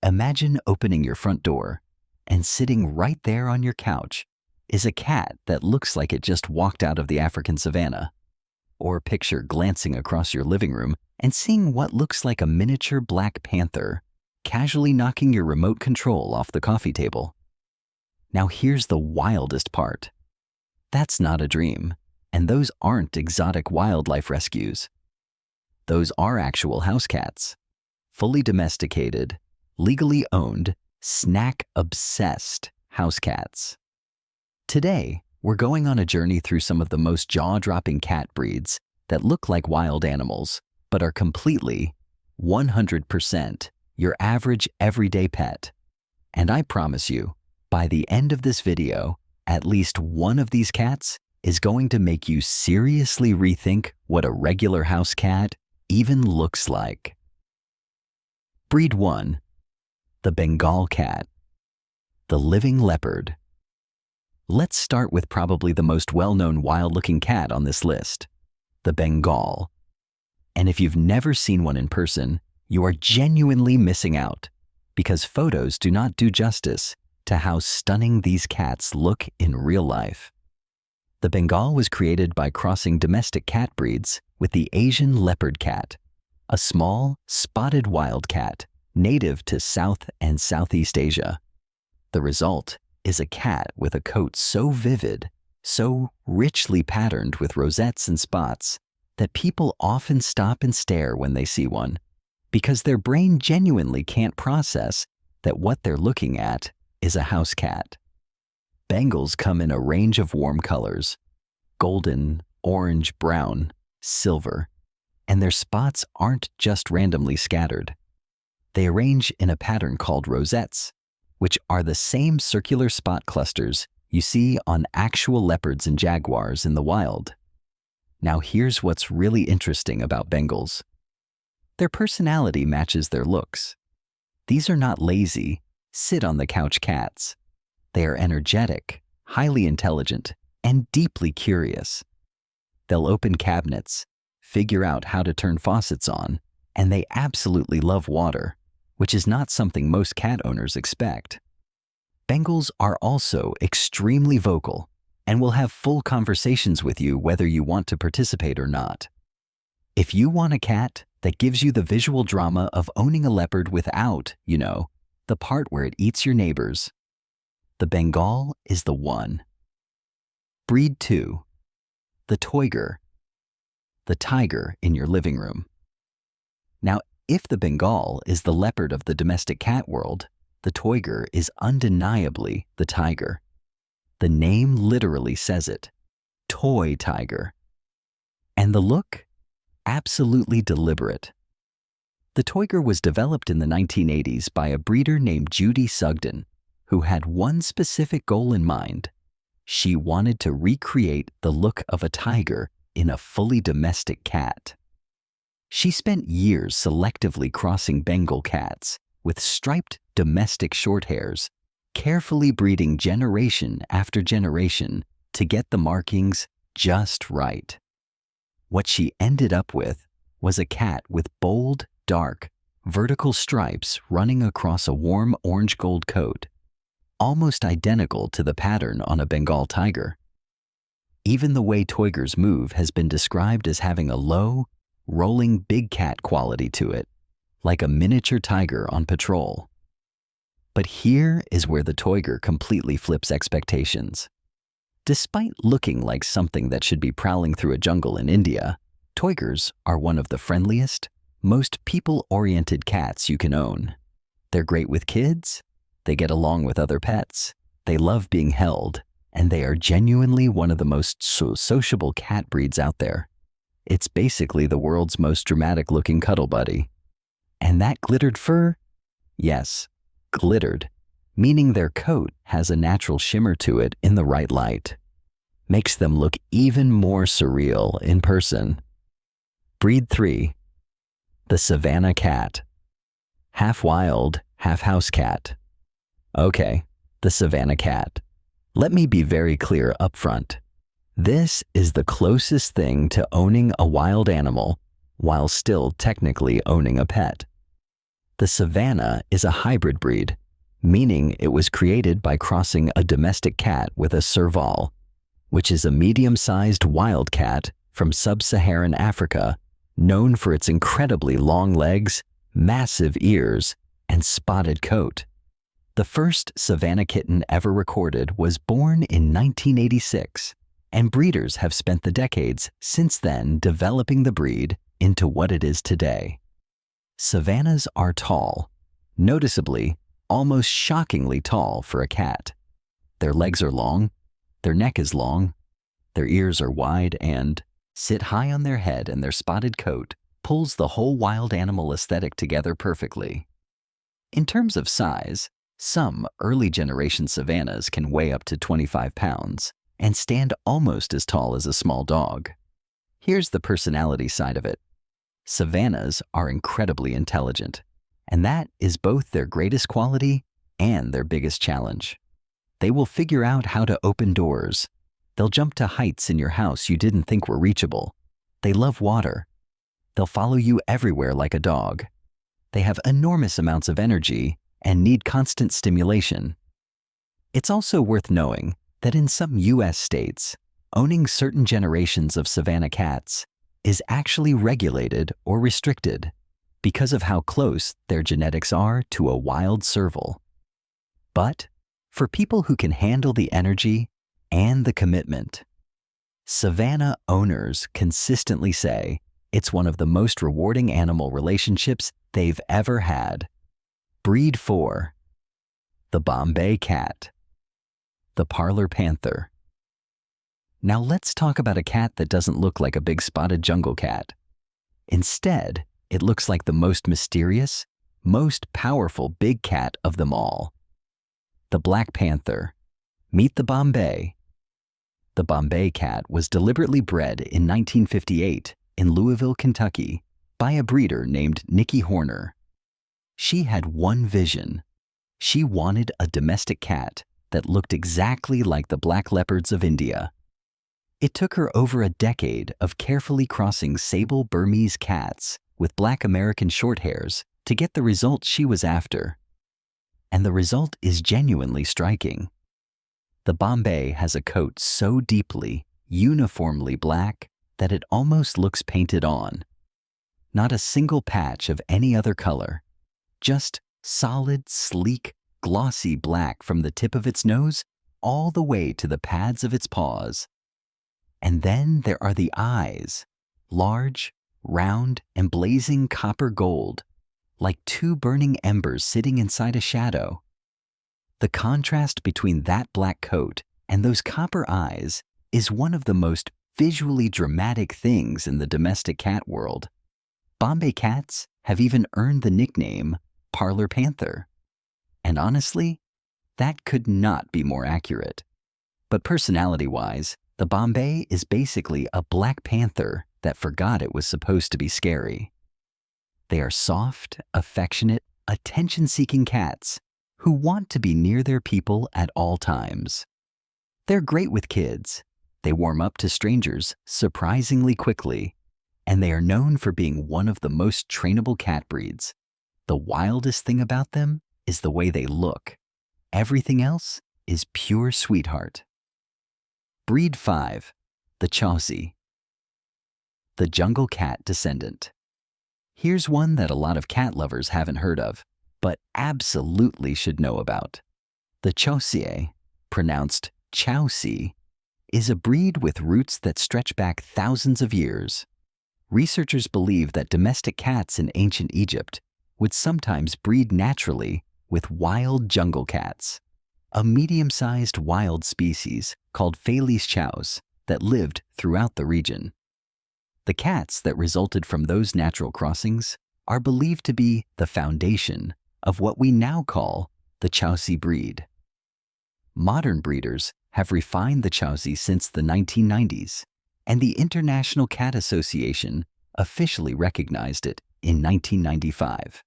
Imagine opening your front door, and sitting right there on your couch is a cat that looks like it just walked out of the African savannah. Or picture glancing across your living room and seeing what looks like a miniature black panther casually knocking your remote control off the coffee table. Now here's the wildest part. That's not a dream, and those aren't exotic wildlife rescues. Those are actual house cats, fully domesticated, legally owned, snack-obsessed house cats. Today, we're going on a journey through some of the most jaw-dropping cat breeds that look like wild animals, but are completely, 100%, your average everyday pet. And I promise you, by the end of this video, at least one of these cats is going to make you seriously rethink what a regular house cat even looks like. Breed 1. The Bengal cat. The living leopard. Let's start with probably the most well-known wild-looking cat on this list, the Bengal. And if you've never seen one in person, you are genuinely missing out, because photos do not do justice to how stunning these cats look in real life. The Bengal was created by crossing domestic cat breeds with the Asian leopard cat, a small, spotted wild cat native to South and Southeast Asia. The result is a cat with a coat so vivid, so richly patterned with rosettes and spots, that people often stop and stare when they see one, because their brain genuinely can't process that what they're looking at is a house cat. Bengals come in a range of warm colors: golden, orange, brown, silver, and their spots aren't just randomly scattered. They arrange in a pattern called rosettes, which are the same circular spot clusters you see on actual leopards and jaguars in the wild. Now here's what's really interesting about Bengals. Their personality matches their looks. These are not lazy, sit-on-the-couch cats. They are energetic, highly intelligent, and deeply curious. They'll open cabinets, figure out how to turn faucets on, and they absolutely love water, which is not something most cat owners expect. Bengals are also extremely vocal and will have full conversations with you whether you want to participate or not. If you want a cat that gives you the visual drama of owning a leopard without, the part where it eats your neighbors, the Bengal is the one. Breed 2. The Toiger. The tiger in your living room. Now, if the Bengal is the leopard of the domestic cat world, the Toiger is undeniably the tiger. The name literally says it: toy tiger. And the look? Absolutely deliberate. The Toiger was developed in the 1980s by a breeder named Judy Sugden, who had one specific goal in mind. She wanted to recreate the look of a tiger in a fully domestic cat. She spent years selectively crossing Bengal cats with striped domestic shorthairs, carefully breeding generation after generation to get the markings just right. What she ended up with was a cat with bold, dark, vertical stripes running across a warm orange-gold coat, almost identical to the pattern on a Bengal tiger. Even the way Toigers move has been described as having a low, rolling big cat quality to it, like a miniature tiger on patrol. But here is where the Toiger completely flips expectations. Despite looking like something that should be prowling through a jungle in India, Toigers are one of the friendliest, most people-oriented cats you can own. They're great with kids, they get along with other pets, they love being held, and they are genuinely one of the most sociable cat breeds out there. It's basically the world's most dramatic-looking cuddle buddy. And that glittered fur? Yes, glittered, meaning their coat has a natural shimmer to it in the right light. Makes them look even more surreal in person. Breed 3. The Savannah cat. Half wild, half house cat. Okay, the Savannah cat. Let me be very clear up front. This is the closest thing to owning a wild animal while still technically owning a pet. The Savannah is a hybrid breed, meaning it was created by crossing a domestic cat with a serval, which is a medium-sized wild cat from sub-Saharan Africa, known for its incredibly long legs, massive ears, and spotted coat. The first Savannah kitten ever recorded was born in 1986, and breeders have spent the decades since then developing the breed into what it is today. Savannahs are tall, noticeably, almost shockingly tall for a cat. Their legs are long, their neck is long, their ears are wide and sit high on their head, and their spotted coat pulls the whole wild animal aesthetic together perfectly. In terms of size, some early generation Savannahs can weigh up to 25 pounds and stand almost as tall as a small dog. Here's the personality side of it. Savannahs are incredibly intelligent, and that is both their greatest quality and their biggest challenge. They will figure out how to open doors. They'll jump to heights in your house you didn't think were reachable. They love water. They'll follow you everywhere like a dog. They have enormous amounts of energy and need constant stimulation. It's also worth knowing that in some U.S. states, owning certain generations of Savannah cats is actually regulated or restricted because of how close their genetics are to a wild serval. But for people who can handle the energy and the commitment, Savannah owners consistently say it's one of the most rewarding animal relationships they've ever had. Breed 4. The Bombay cat. The parlor panther. Now let's talk about a cat that doesn't look like a big spotted jungle cat. Instead, it looks like the most mysterious, most powerful big cat of them all. The black panther. Meet the Bombay. The Bombay cat was deliberately bred in 1958 in Louisville, Kentucky, by a breeder named Nikki Horner. She had one vision. She wanted a domestic cat that looked exactly like the black leopards of India. It took her over a decade of carefully crossing sable Burmese cats with black American Shorthairs to get the result she was after. And the result is genuinely striking. The Bombay has a coat so deeply, uniformly black that it almost looks painted on. Not a single patch of any other color, just solid, sleek, glossy black from the tip of its nose all the way to the pads of its paws. And then there are the eyes, large, round, and blazing copper gold, like two burning embers sitting inside a shadow. The contrast between that black coat and those copper eyes is one of the most visually dramatic things in the domestic cat world. Bombay cats have even earned the nickname parlor panther. And honestly, that could not be more accurate. But personality-wise, the Bombay is basically a black panther that forgot it was supposed to be scary. They are soft, affectionate, attention-seeking cats who want to be near their people at all times. They're great with kids. They warm up to strangers surprisingly quickly, and they are known for being one of the most trainable cat breeds. The wildest thing about them is the way they look. Everything else is pure sweetheart. Breed 5. The Chausie. The jungle cat descendant. Here's one that a lot of cat lovers haven't heard of, but absolutely should know about. The Chausie, pronounced Chausie, is a breed with roots that stretch back thousands of years. Researchers believe that domestic cats in ancient Egypt would sometimes breed naturally with wild jungle cats, a medium-sized wild species called Felis chaus that lived throughout the region. The cats that resulted from those natural crossings are believed to be the foundation of what we now call the Chausie breed. Modern breeders have refined the Chausie since the 1990s, and the International Cat Association officially recognized it in 1995.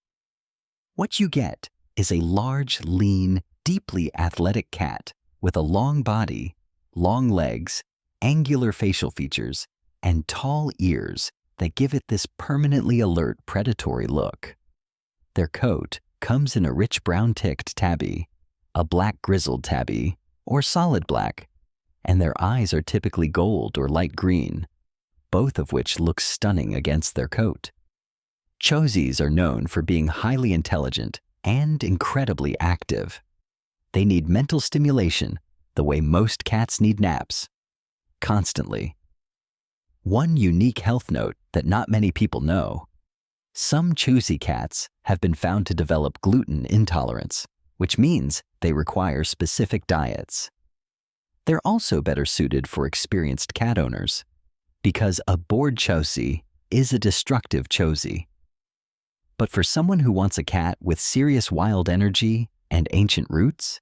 What you get is a large, lean, deeply athletic cat with a long body, long legs, angular facial features, and tall ears that give it this permanently alert predatory look. Their coat comes in a rich brown ticked tabby, a black grizzled tabby, or solid black, and their eyes are typically gold or light green, both of which look stunning against their coat. Chosies are known for being highly intelligent and incredibly active. They need mental stimulation the way most cats need naps, constantly. One unique health note that not many people know: some choosy cats have been found to develop gluten intolerance, which means they require specific diets. They're also better suited for experienced cat owners, because a bored chosie is a destructive chosie. But for someone who wants a cat with serious wild energy and ancient roots,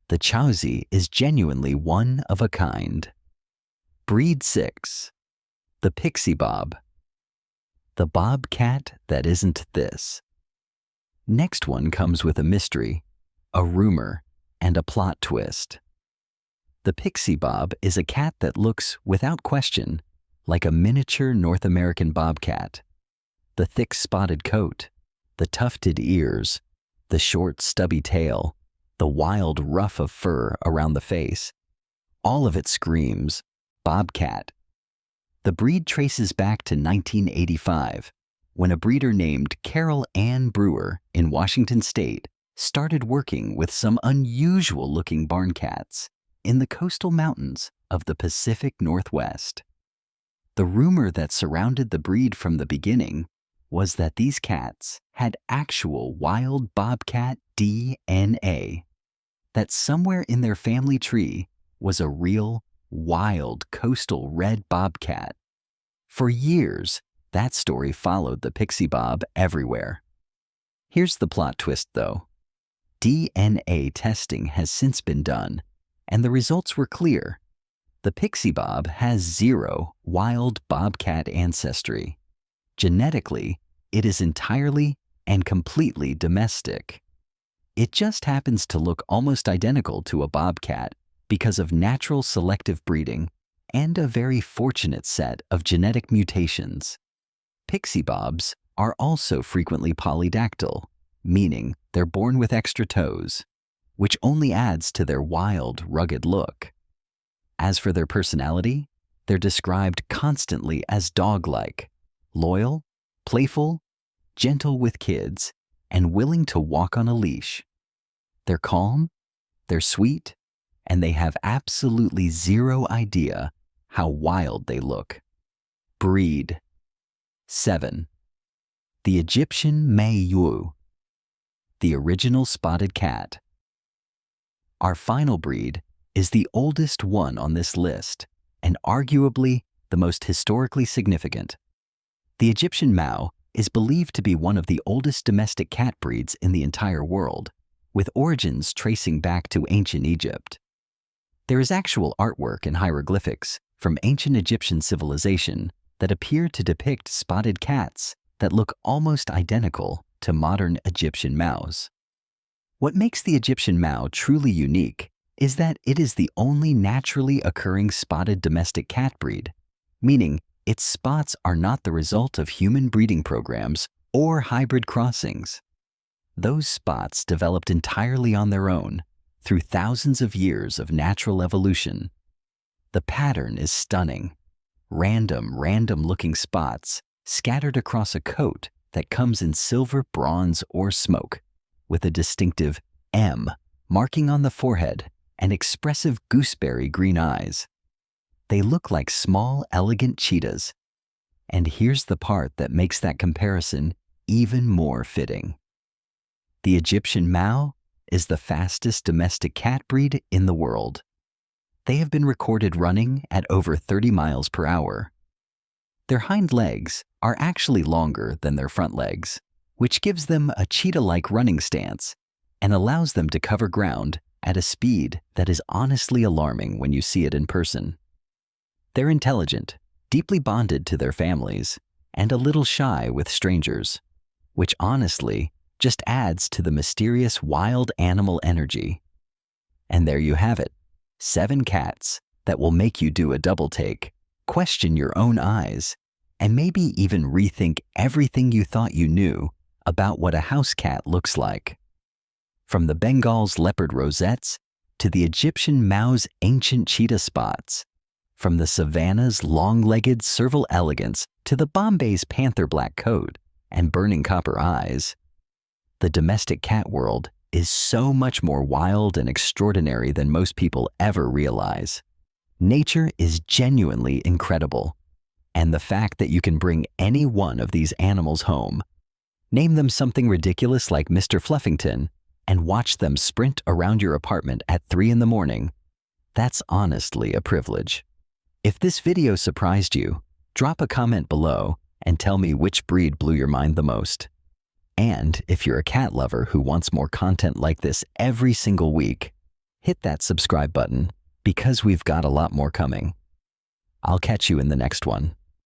the chosie is genuinely one of a kind. Breed 6. The Pixie Bob. The bobcat that isn't this. Next one comes with a mystery, a rumor, and a plot twist. The Pixie Bob is a cat that looks, without question, like a miniature North American bobcat. The thick spotted coat, the tufted ears, the short stubby tail, the wild ruff of fur around the face. All of it screams bobcat. The breed traces back to 1985, when a breeder named Carol Ann Brewer in Washington State started working with some unusual-looking barn cats in the coastal mountains of the Pacific Northwest. The rumor that surrounded the breed from the beginning was that these cats had actual wild bobcat DNA, that somewhere in their family tree was a real, wild coastal red bobcat. For years, that story followed the Pixie Bob everywhere. Here's the plot twist, though. DNA testing has since been done, and the results were clear. The Pixie Bob has 0 wild bobcat ancestry. Genetically, it is entirely and completely domestic. It just happens to look almost identical to a bobcat because of natural selective breeding and a very fortunate set of genetic mutations. Pixie Bobs are also frequently polydactyl, meaning they're born with extra toes, which only adds to their wild, rugged look. As for their personality, they're described constantly as dog-like, loyal, playful, gentle with kids, and willing to walk on a leash. They're calm, they're sweet, and they have absolutely 0 idea how wild they look. Breed 7. The Egyptian Mayu, the original spotted cat. Our final breed is the oldest one on this list, and arguably the most historically significant. The Egyptian Mau is believed to be one of the oldest domestic cat breeds in the entire world, with origins tracing back to ancient Egypt. There is actual artwork and hieroglyphics from ancient Egyptian civilization that appear to depict spotted cats that look almost identical to modern Egyptian Maus. What makes the Egyptian Mau truly unique is that it is the only naturally occurring spotted domestic cat breed, meaning its spots are not the result of human breeding programs or hybrid crossings. Those spots developed entirely on their own through thousands of years of natural evolution. The pattern is stunning. Random-looking spots scattered across a coat that comes in silver, bronze, or smoke, with a distinctive M marking on the forehead and expressive gooseberry green eyes. They look like small, elegant cheetahs. And here's the part that makes that comparison even more fitting. The Egyptian Mau is the fastest domestic cat breed in the world. They have been recorded running at over 30 miles per hour. Their hind legs are actually longer than their front legs, which gives them a cheetah-like running stance and allows them to cover ground at a speed that is honestly alarming when you see it in person. They're intelligent, deeply bonded to their families, and a little shy with strangers, which honestly just adds to the mysterious wild animal energy. And there you have it, 7 cats that will make you do a double take, question your own eyes, and maybe even rethink everything you thought you knew about what a house cat looks like. From the Bengal's leopard rosettes to the Egyptian Mao's ancient cheetah spots, from the Savannah's long-legged serval elegance to the Bombay's panther black coat and burning copper eyes, the domestic cat world is so much more wild and extraordinary than most people ever realize. Nature is genuinely incredible, and the fact that you can bring any one of these animals home, name them something ridiculous like Mr. Fluffington, and watch them sprint around your apartment at 3 in the morning, that's honestly a privilege. If this video surprised you, drop a comment below and tell me which breed blew your mind the most. And if you're a cat lover who wants more content like this every single week, hit that subscribe button because we've got a lot more coming. I'll catch you in the next one.